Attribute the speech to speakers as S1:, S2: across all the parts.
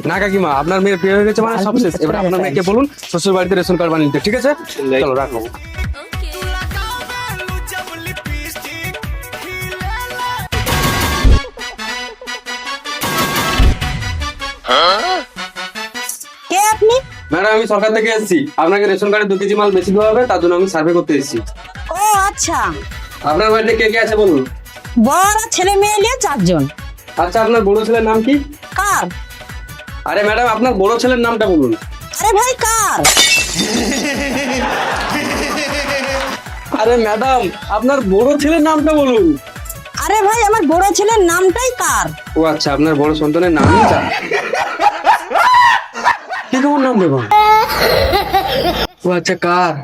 S1: না কাকিমা, আপনার মেয়ের বিয়ে হয়ে গেছে মানে সব শেষ। এবার আপনার মেয়েকে বলুন শ্বশুর বাড়িতে রেশন কার্ড বানিয়ে দিতে, ঠিক আছে? চলো রাখো।
S2: কে আপনি?
S1: ম্যাডাম আমি সরকার থেকে এসেছি, আপনাকে রেশন কার্ডে 2 কেজি মাল বেশি দেওয়া হবে, তার জন্য আমি সার্ভে করতে এসেছি।
S2: ও আচ্ছা,
S1: আপনার বাড়িতে কে কে আছে বলুন।
S2: বড় ছেলে মেয়ে নিয়ে 4 জন।
S1: আচ্ছা আপনার বড় ছেলের নাম কি?
S2: কার?
S1: আরে ম্যাডাম আপনার বড় ছেলের নামটা বলুন।
S2: আরে ভাই কার?
S1: আরে ম্যাডাম আপনার বড় ছেলের নামটা বলুন।
S2: আরে ভাই আমার বড় ছেলের নামটাই কার?
S1: ও আচ্ছা, আপনার বড় সন্তানের নামই তা। কি কেমন নাম দেবো? ও আচ্ছা কার।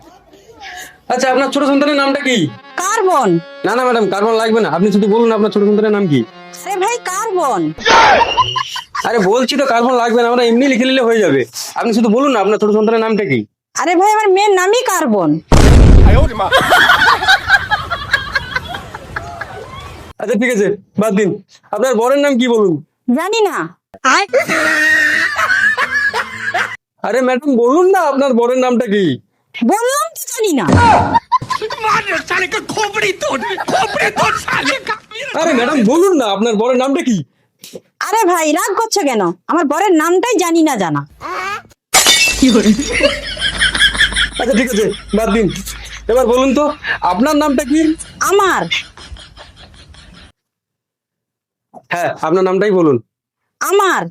S1: আচ্ছা আপনার ছোট সন্তানের নামটা কি?
S2: কার্বন।
S1: না না ম্যাডাম কার্বন লাগবে না, আপনি শুধু বলুন আপনার ছোট সন্তানের নাম কি।
S2: আরে ভাই কার্বন।
S1: আরে বলছি তো কার্বন লাগবে না, আমরা এমনি লিখে নিলে হয়ে যাবে। আপনি শুধু বলুন না আপনার ছোট সন্তানের নামটা কি।
S2: আরে ভাই আমার মেয়ের নামই কার্বন।
S1: আচ্ছা ঠিক আছে বাদ দিন, আপনার বরের নাম কি বলুন।
S2: জানি না।
S1: আরে ম্যাডাম বলুন না আপনার বরের নামটা কি।
S2: বললাম তো জানি না।
S1: আরে ম্যাডাম বলুন না আপনার বরের নামটা কি।
S2: আরে ভাই রাগ করছো কেন? আমার বরের নামটাই জানি না জানা।
S1: আচ্ছা ঠিক আছে বাদ দিন, এবার বলুন তো আপনার নামটা কি।
S2: আমার।
S1: হ্যাঁ আপনার নামটাই বলুন।
S2: আমার।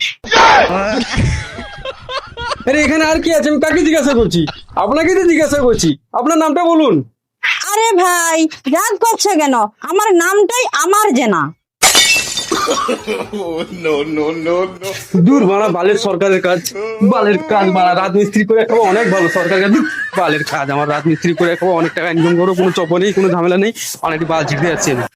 S1: আরে এখানে আর কি আছে, আমি কাকে জিজ্ঞাসা করছি? আপনাকে তো জিজ্ঞাসা করছি, আপনার নামটা বলুন।
S2: আরে ভাই রাগ করছো কেন? আমার নামটাই আমার জানা।
S1: দূর বাড়া বালের সরকারের কাজ, বালের কাজ বাড়া, রাজমিস্ত্রি করে খাবো অনেক ভালো, সরকার কাজ বালের কাজ। আমার রাজমিস্ত্রি করে খাবো, অনেক টাকা ইনকাম করবো, কোনো চপ নেই, কোনো ঝামেলা নেই, অনেক বাল জিতে যাচ্ছে।